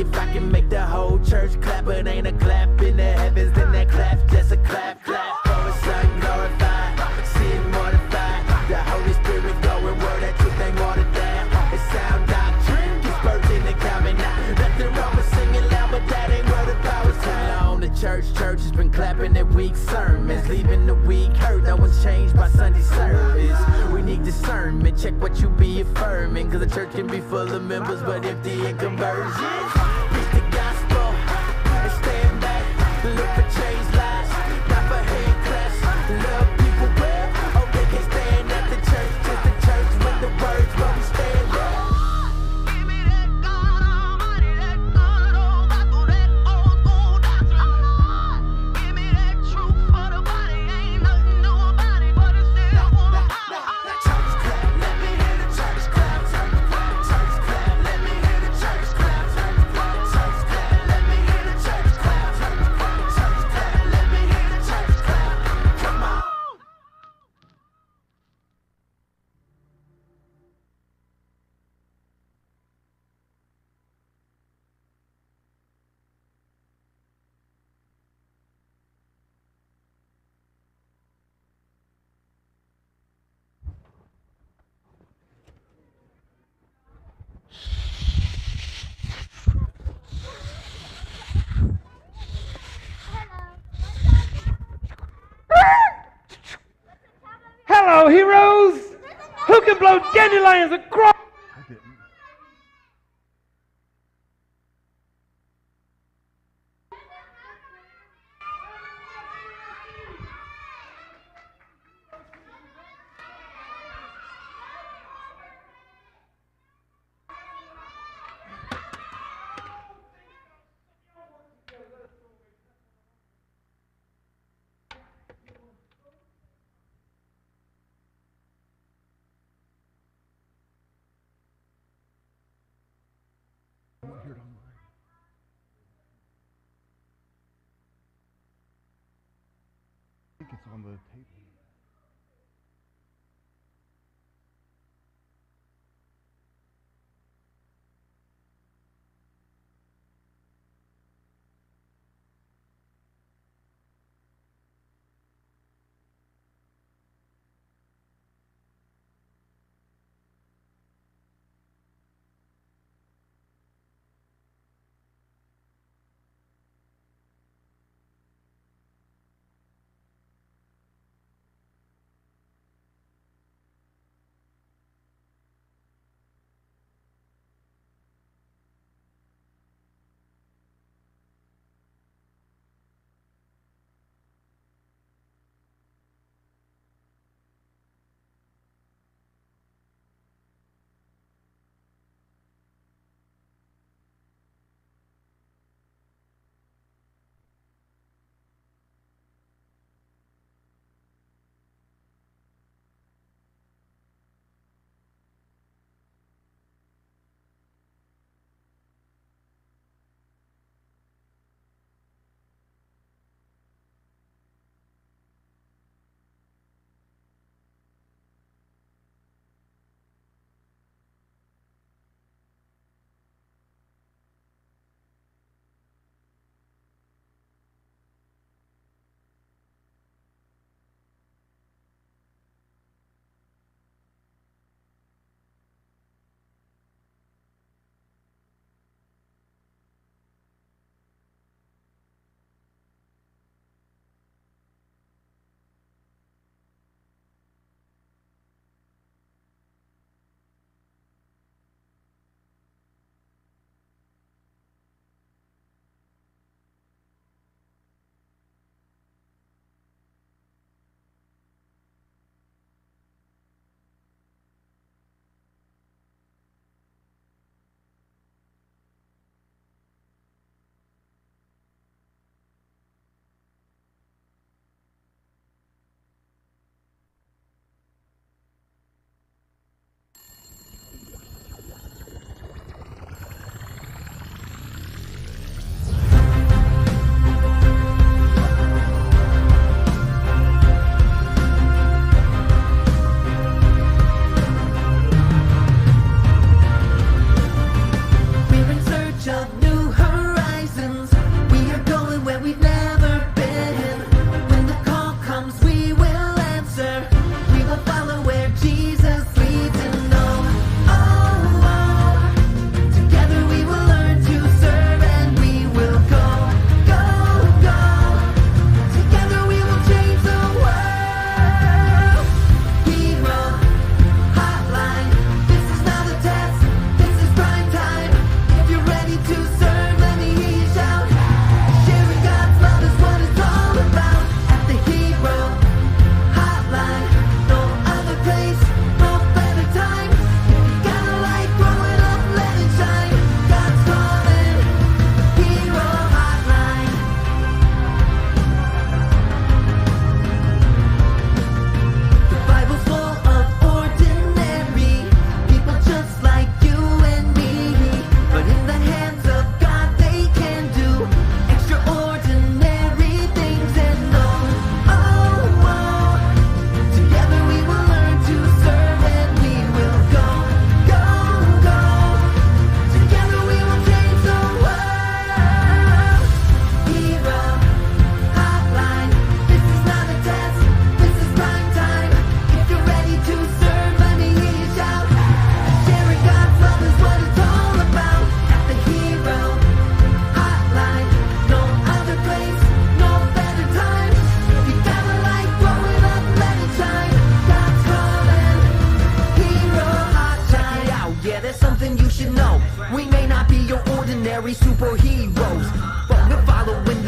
If I can make the whole church clap, it ain't a clap in the heavens, then that clap, just a clap, clap. For a son glorified, sin mortified. The Holy Spirit going, word that truth ain't more than that. It's sound doctrine, gets birthed in the common now. Nothing wrong with singing loud, but that ain't where the power's time. On the church has been clapping at weak sermons, leaving the weak hurt. No one's changed by Sunday service. We need discernment, check what you be affirming, cause the church can be full of members but empty in conversions. Preach the gospel and stand back, look for change lives, not for hand claps. Love people well, oh they can stand at the church, just the church with the words where we stand up. Give me that God Almighty, that good old Bible, that old school doctrine. Give me that truth for the body, ain't nothing new about it, but it's still full of power. Church clap, let me hear the church clap. Church clap, church clap, let me hear the church clap. Church clap, church clap, let me hear the church clap. Church clap, church clap, let me hear the church clap. Come on. Hello, heroes! Who can blow dandelions across? I didn't. I want to hear it online. I think it's on the table.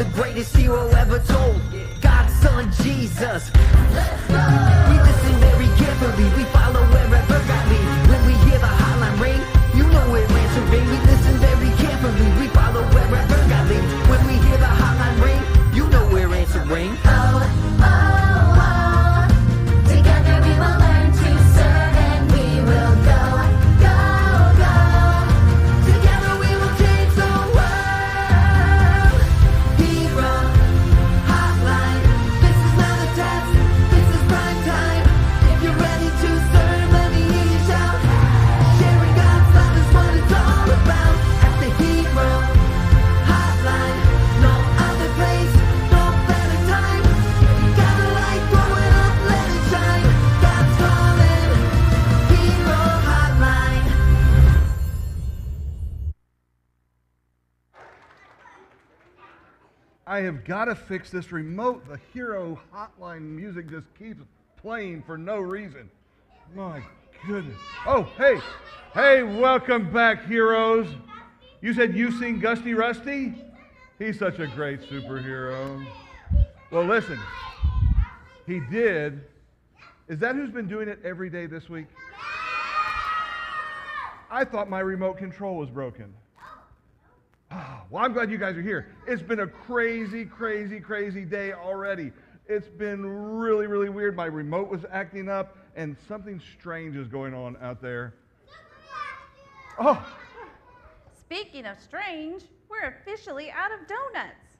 the greatest hero ever told. God's son, Jesus. We listen very carefully, we follow wherever God leads. When we hear the hotline ring, you know we're answering. We listen very carefully, we follow wherever God leads. When we hear the hotline ring, you know we're answering. Oh, oh, oh. Together we will learn to serve and we will go, go, go. Together we will change the world. Hero Hotline. This is not a test, this is prime time. If you're ready to serve, let me hear you shout. Sharing God's love is what it's all about. At the Hero Hotline, no other place, no better time. If you got a light going up, let it shine. God's calling. Hero Hotline. I have got to fix this remote. The Hero Hotline music just keeps playing for no reason. My goodness. Oh, hey. Hey, welcome back, heroes. You said you've seen Gusty Rusty? He's such a great superhero. Well, listen. He did. Is that who's been doing it every day this week? I thought my remote control was broken. Well, I'm glad you guys are here. It's been a crazy, crazy, crazy day already. It's been really, really weird. My remote was acting up, and something strange is going on out there. Oh, Speaking of strange, we're officially out of donuts.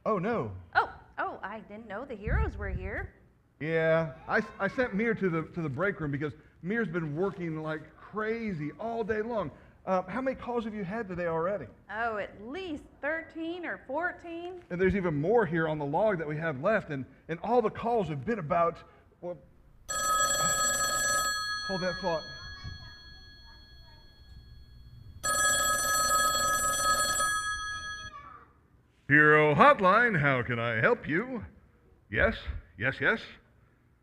oh no. Oh, I didn't know the heroes were here. Yeah, I sent Mir to the break room because Mir's been working like crazy all day long. How many calls have you had today already? Oh, at least 13 or 14. And there's even more here on the log that we have left, and all the calls have been about, well, hold that thought. Hero Hotline, how can I help you? Yes, yes, yes.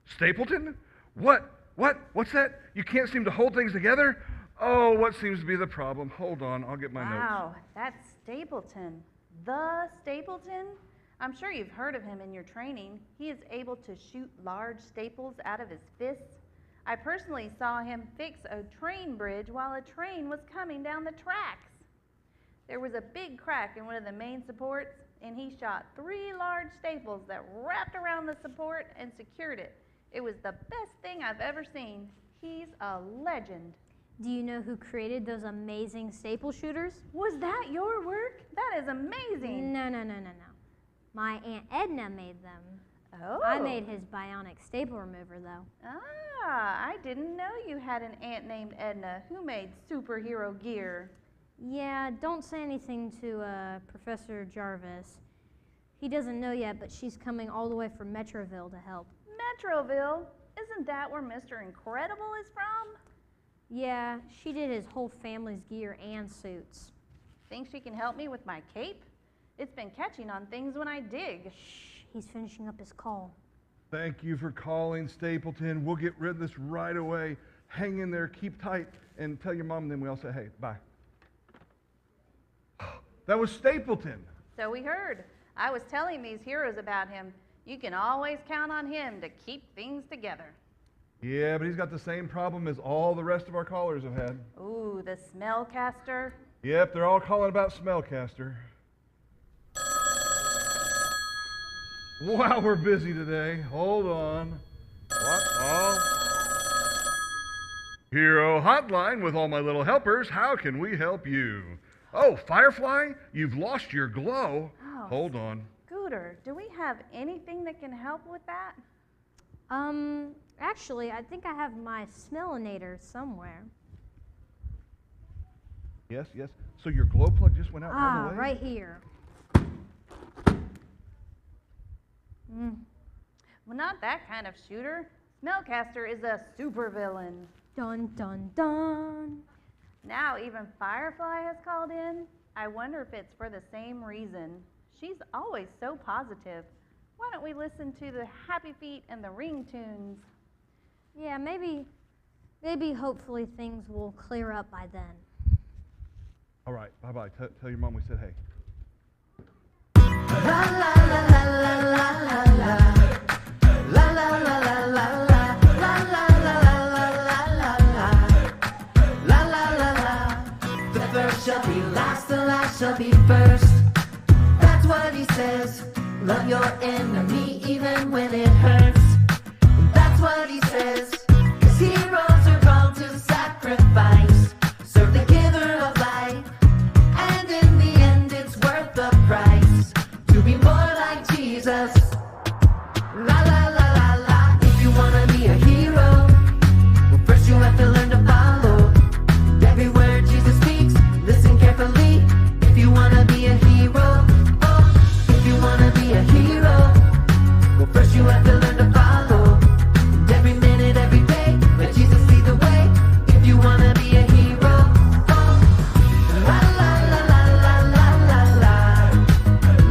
Stapleton? What's that? You can't seem to hold things together? Oh, what seems to be the problem? Hold on, I'll get my notes. Wow, that's Stapleton. The Stapleton? I'm sure you've heard of him in your training. He is able to shoot large staples out of his fists. I personally saw him fix a train bridge while a train was coming down the tracks. There was a big crack in one of the main supports, and he shot 3 large staples that wrapped around the support and secured it. It was the best thing I've ever seen. He's a legend. Do you know who created those amazing staple shooters? Was that your work? That is amazing. No. My Aunt Edna made them. Oh. I made his bionic staple remover, though. Ah, I didn't know you had an aunt named Edna who made superhero gear. Yeah, don't say anything to Professor Jarvis. He doesn't know yet, but she's coming all the way from Metroville to help. Metroville? Isn't that where Mr. Incredible is from? Yeah, she did his whole family's gear and suits. Think she can help me with my cape? It's been catching on things when I dig. Shh, he's finishing up his call. Thank you for calling, Stapleton. We'll get rid of this right away. Hang in there, keep tight, and tell your mom, and then we all say, hey, bye. That was Stapleton. So we heard. I was telling these heroes about him. You can always count on him to keep things together. Yeah, but he's got the same problem as all the rest of our callers have had. Ooh, the smellcaster. Yep, they're all calling about Smellcaster. Wow, we're busy today. Hold on. What? Oh. Hero Hotline with all my little helpers. How can we help you? Oh, Firefly, you've lost your glow. Oh. Hold on. Scooter, do we have anything that can help with that? Actually, I think I have my smellinator somewhere. Yes. So your glow plug just went out all the way? Right here. Well, not that kind of shooter. Smellcaster is a supervillain. Dun, dun, dun. Now even Firefly has called in. I wonder if it's for the same reason. She's always so positive. Why don't we listen to the Happy Feet and the Ring tunes? Yeah, maybe hopefully things will clear up by then. All right, bye-bye. Tell your mom we said hey. La la says, love your enemy even when it hurts. That's what he says, 'cause heroes are called to sacrifice. Serve the giver of life, and in the end it's worth the price. To be more like Jesus. La la la la la. If you wanna be a hero, well, first you have to learn to follow every word Jesus speaks. Listen carefully. If you wanna be a hero, oh, if you wanna be a hero, well, first you have to learn to follow every minute, every day. Let Jesus lead the way. If you wanna be a hero, oh, la la la la la la la la,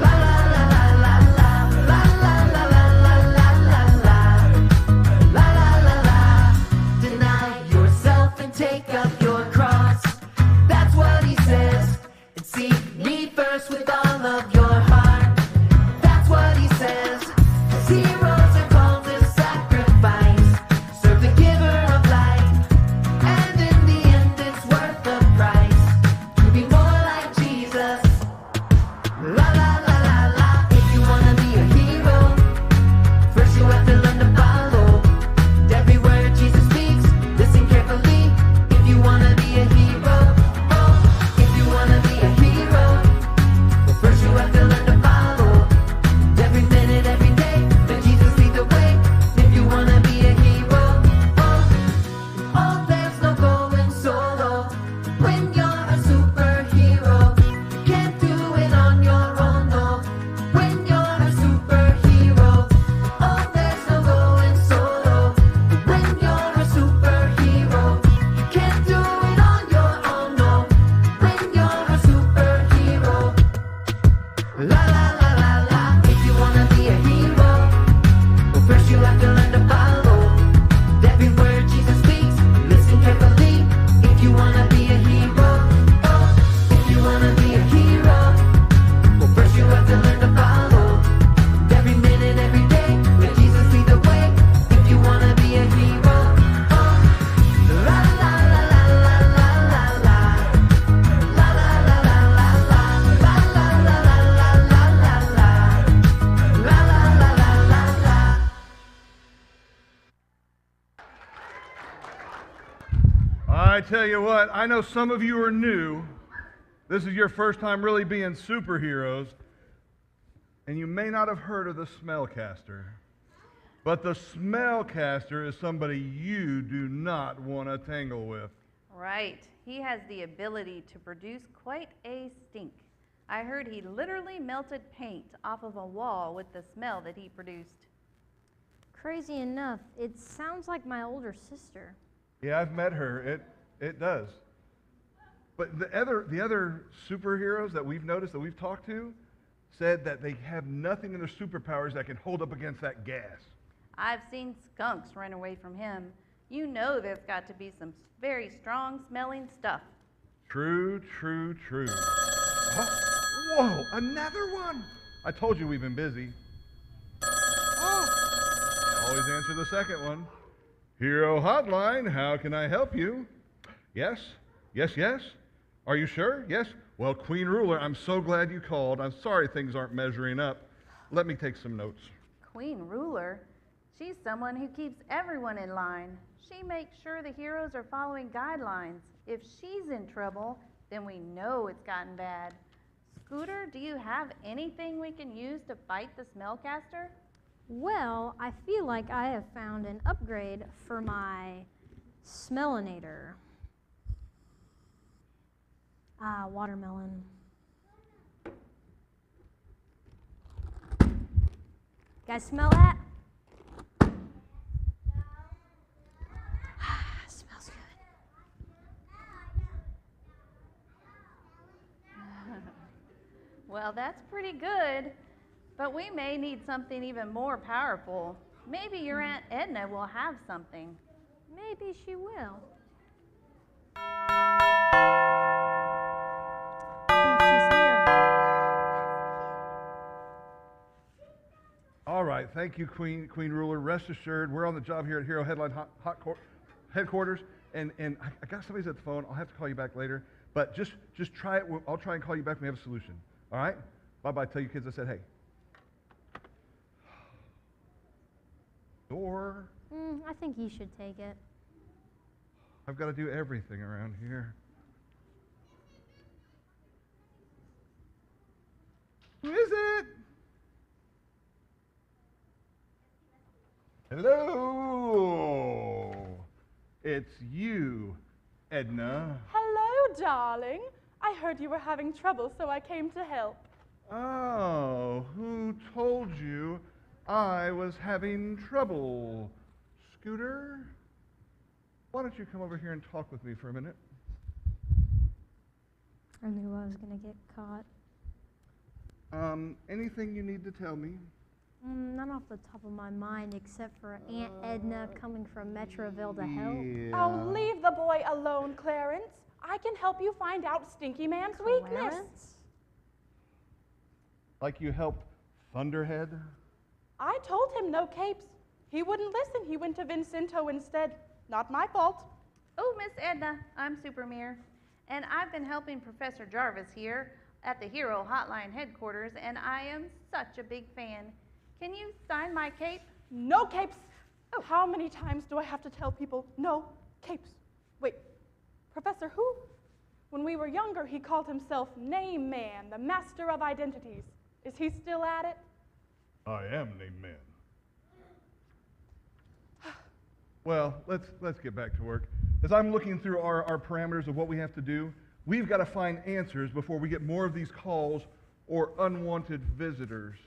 la la la la la la, la la la la la la la, la la la la. Deny yourself and take up your cross. That's what he says. And seek me first with all of your heart. That's what he says. 'Cause heroes are called to sacrifice. Serve the giver of life, and in the end it's worth the price. To be more like Jesus. La la la la la. If you wanna be a hero, first you have to learn to follow every word Jesus speaks. Listen carefully. If you wanna be a hero, oh, if you wanna be a hero, well, first you have to learn to follow every minute, every day. Let Jesus lead the way. If you wanna be a hero, oh, oh, there's no going solo when you're a superhero. You can't do it on your own, no. When you're a superhero, oh, there's no going solo when you're a superhero. You can't do it on your own, no. When you're a superhero. La la la la la. If you wanna be a hero, well, first you have to learn to follow every word Jesus speaks. Listen carefully. If you wanna be a hero, oh, if you wanna be a hero, well, first you have to learn to follow every minute, every day. Let Jesus lead the way. If you wanna be a hero, oh, la la la la la la la la, la la la la la la, la la la la la la la la, la la la la la la. I tell you what, I know some of you are new. This is your first time really being superheroes, and you may not have heard of the smellcaster. But the smellcaster is somebody you do not want to tangle with. Right. He has the ability to produce quite a stink. I heard he literally melted paint off of a wall with the smell that he produced. Crazy enough, it sounds like my older sister. Yeah, I've met her. It does. But the other superheroes that we've noticed, that we've talked to, said that they have nothing in their superpowers that can hold up against that gas. I've seen skunks run away from him. You know there's got to be some very strong smelling stuff. True, true, true. Oh, whoa, another one. I told you we've been busy. Oh, always answer the second one. Hero Hotline, how can I help you? Yes, yes, yes. Are you sure? Yes. Well, Queen Ruler, I'm so glad you called. I'm sorry things aren't measuring up. Let me take some notes. Queen Ruler? She's someone who keeps everyone in line. She makes sure the heroes are following guidelines. If she's in trouble, then we know it's gotten bad. Scooter, do you have anything we can use to fight the smellcaster? Well, I feel like I have found an upgrade for my smellinator. Ah, watermelon. Guys, smell that? Smells good. Well, that's pretty good, but we may need something even more powerful. Maybe your Aunt Edna will have something. Maybe she will. I think she's here. All right, thank you, Queen Ruler. Rest assured, we're on the job here at Hero Headline Headquarters, and I got somebody's at the phone. I'll have to call you back later, but just try it. I'll try and call you back when we have a solution. All right? Bye-bye. Tell your kids I said hey. Or I think you should take it. I've got to do everything around here. Who is it? Hello. It's you, Edna. Hello, darling. I heard you were having trouble, so I came to help. Oh, who told you I was having trouble? Scooter? Why don't you come over here and talk with me for a minute? I knew I was going to get caught. Anything you need to tell me? Not off the top of my mind, except for Aunt Edna coming from Metroville to help. Yeah. Oh, leave the boy alone, Clarence. I can help you find out Stinky Man's weakness. Clarence? Like you helped Thunderhead? I told him no capes. He wouldn't listen. He went to Vincento instead. Not my fault. Oh, Miss Edna, I'm Supermere, and I've been helping Professor Jarvis here at the Hero Hotline headquarters, and I am such a big fan. Can you sign my cape? No capes. Oh, how many times do I have to tell people no capes? Wait, Professor who? When we were younger, he called himself Name Man, the master of identities. Is he still at it? I am Name Man. Well, let's get back to work. As I'm looking through our parameters of what we have to do, we've got to find answers before we get more of these calls or unwanted visitors.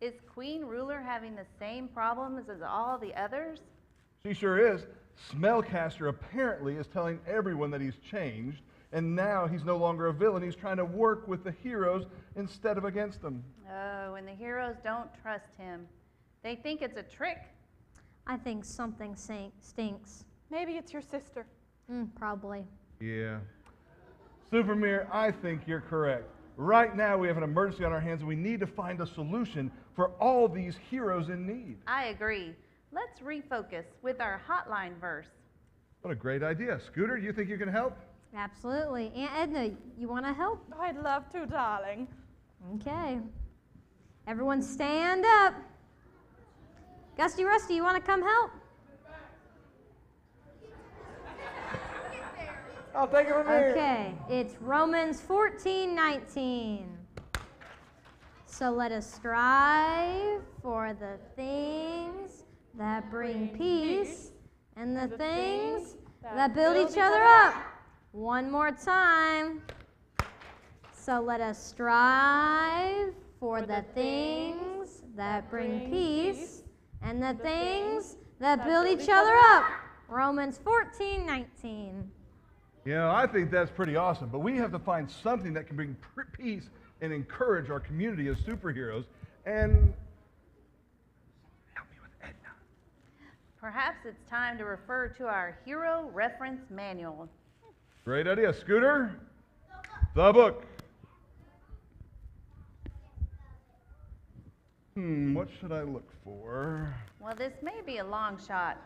Is Queen Ruler having the same problems as all the others? She sure is. Smellcaster apparently is telling everyone that he's changed, and now he's no longer a villain. He's trying to work with the heroes instead of against them. Oh, and the heroes don't trust him. They think it's a trick. I think something stinks. Maybe it's your sister. Probably. Yeah. Supermere, I think you're correct. Right now we have an emergency on our hands, and we need to find a solution for all these heroes in need. I agree. Let's refocus with our hotline verse. What a great idea. Scooter, you think you can help? Absolutely. Aunt Edna, you want to help? I'd love to, darling. Okay. Everyone stand up. Gusty Rusty, you want to come help? I'll take it from here. Okay, it's Romans 14:19. So let us strive for the things that bring peace and the things that build each other up. One more time. So let us strive for the things that bring peace and the things that build each other up. Romans 14:19. You know, I think that's pretty awesome, but we have to find something that can bring peace and encourage our community of superheroes. And help me with Edna. Perhaps it's time to refer to our hero reference manual. Great idea. Scooter? The book. What should I look for? Well, this may be a long shot,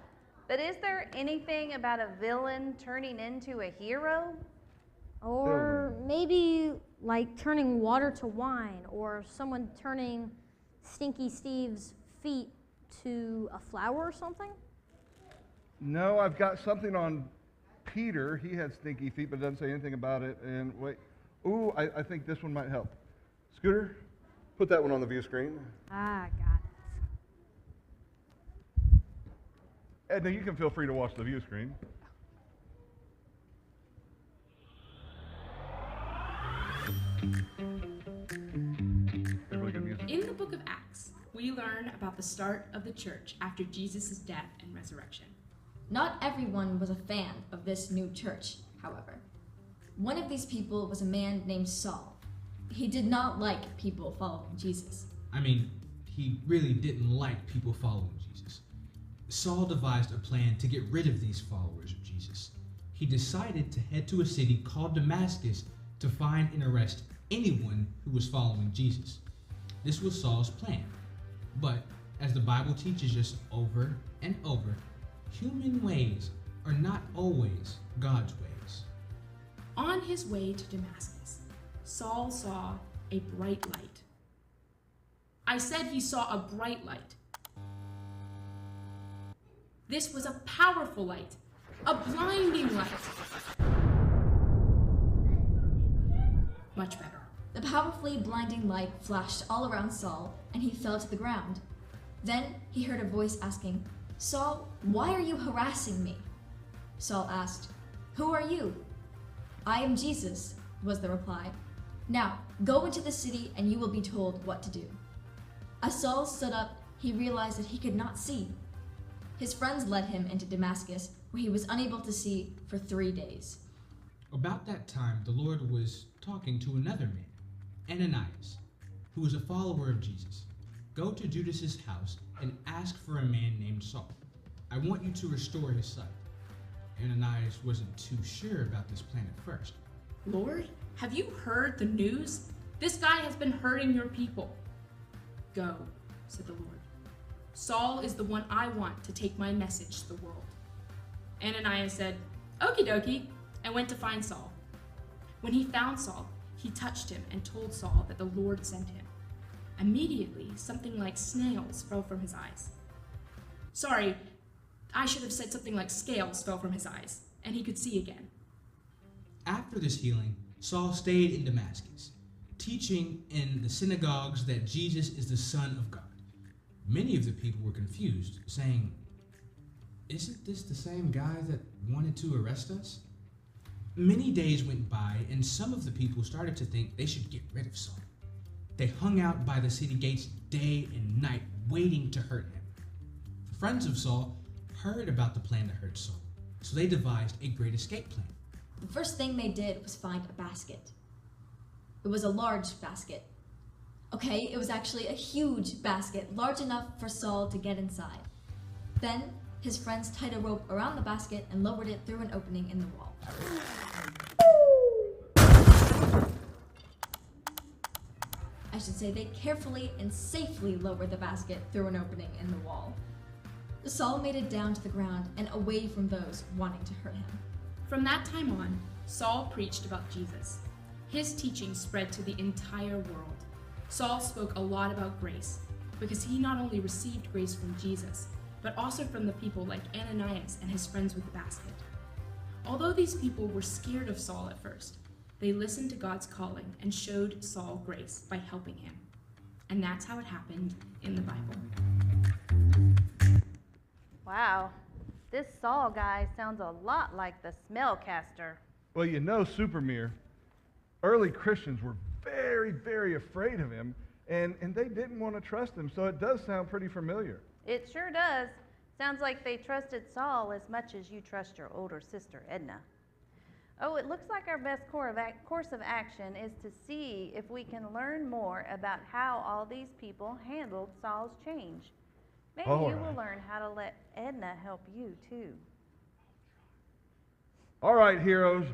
but is there anything about a villain turning into a hero? Or maybe like turning water to wine, or someone turning Stinky Steve's feet to a flower or something? No, I've got something on Peter. He had stinky feet, but it doesn't say anything about it. And wait, ooh, I think this one might help. Scooter, put that one on the view screen. Ah, got it. Edna, you can feel free to watch the view screen. Really good music. In the book of Acts, we learn about the start of the church after Jesus' death and resurrection. Not everyone was a fan of this new church, however. One of these people was a man named Saul. He did not like people following Jesus. I mean, he really didn't like people following Jesus. Saul devised a plan to get rid of these followers of Jesus. He decided to head to a city called Damascus to find and arrest anyone who was following Jesus. This was Saul's plan. But as the Bible teaches us over and over, human ways are not always God's ways. On his way to Damascus, Saul saw a bright light. I said he saw a bright light. This was a powerful light, a blinding light. Much better. The powerfully blinding light flashed all around Saul, and he fell to the ground. Then he heard a voice asking, "Saul, why are you harassing me?" Saul asked, "Who are you?" "I am Jesus," was the reply. "Now, go into the city and you will be told what to do." As Saul stood up, he realized that he could not see. His friends led him into Damascus, where he was unable to see for 3 days. About that time, the Lord was talking to another man, Ananias, who was a follower of Jesus. "Go to Judas's house and ask for a man named Saul. I want you to restore his sight." Ananias wasn't too sure about this plan at first. "Lord, have you heard the news? This guy has been hurting your people." "Go," said the Lord. "Saul is the one I want to take my message to the world." Ananias said, "Okie dokie," and went to find Saul. When he found Saul, he touched him and told Saul that the Lord sent him. Immediately, something like snails fell from his eyes. Sorry, I should have said something like scales fell from his eyes, and he could see again. After this healing, Saul stayed in Damascus, teaching in the synagogues that Jesus is the Son of God. Many of the people were confused, saying, "Isn't this the same guy that wanted to arrest us?" Many days went by, and some of the people started to think they should get rid of Saul. They hung out by the city gates day and night, waiting to hurt him. The friends of Saul heard about the plan to hurt Saul, so they devised a great escape plan. The first thing they did was find a basket. It was a large basket. Okay, it was actually a huge basket, large enough for Saul to get inside. Then, his friends tied a rope around the basket and lowered it through an opening in the wall. I should say they carefully and safely lowered the basket through an opening in the wall. Saul made it down to the ground and away from those wanting to hurt him. From that time on, Saul preached about Jesus. His teaching spread to the entire world. Saul spoke a lot about grace, because he not only received grace from Jesus, but also from the people like Ananias and his friends with the basket. Although these people were scared of Saul at first, they listened to God's calling and showed Saul grace by helping him. And that's how it happened in the Bible. Wow, this Saul guy sounds a lot like the smellcaster. Well, you know, Supermere, early Christians were very, very afraid of him, and they didn't want to trust him, so it does sound pretty familiar. It sure does. Sounds like they trusted Saul as much as you trust your older sister, Edna. Oh, it looks like our best course of action is to see if we can learn more about how all these people handled Saul's change. Maybe you will learn how to let Edna help you, too. All right, heroes,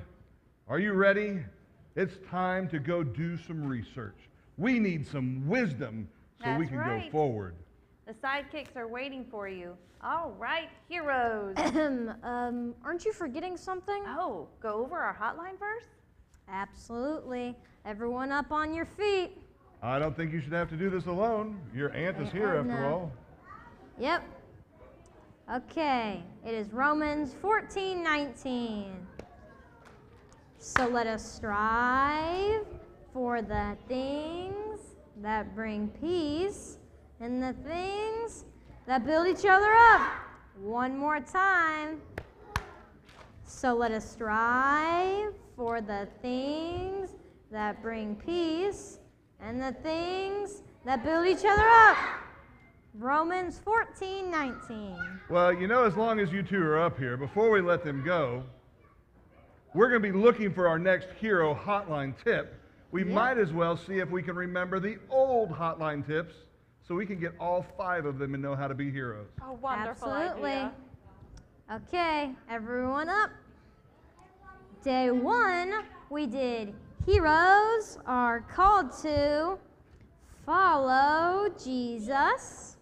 are you ready? It's time to go do some research. We need some wisdom so we can go forward. The sidekicks are waiting for you. All right, heroes. Aren't you forgetting something? Oh, go over our hotline verse? Absolutely. Everyone up on your feet. I don't think you should have to do this alone. Your aunt is here after all. Yep. Okay, it is Romans 14:19. So let us strive for the things that bring peace and the things that build each other up. One more time. So let us strive for the things that bring peace and the things that build each other up. Romans 14:19. Well, you know, as long as you two are up here, before we let them go, we're going to be looking for our next hero hotline tip. We might as well see if we can remember the old hotline tips so we can get all 5 of them and know how to be heroes. Oh, wonderful Absolutely. idea. Okay, everyone up. Day 1, we did heroes are called to follow Jesus.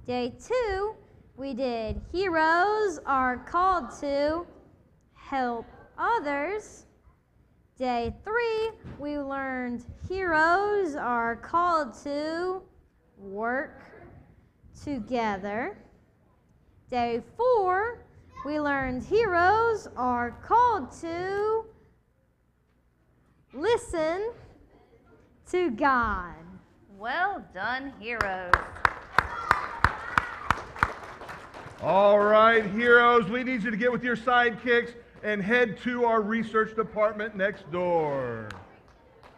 Day 2, we did heroes are called to help others. Day 3, we learned heroes are called to work together. Day 4, we learned heroes are called to listen to God. Well done, heroes. All right, heroes, we need you to get with your sidekicks and head to our research department next door.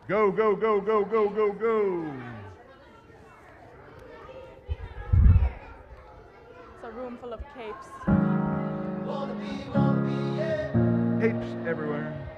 Go, go, go, go, go, go, go. It's a room full of capes. Capes everywhere.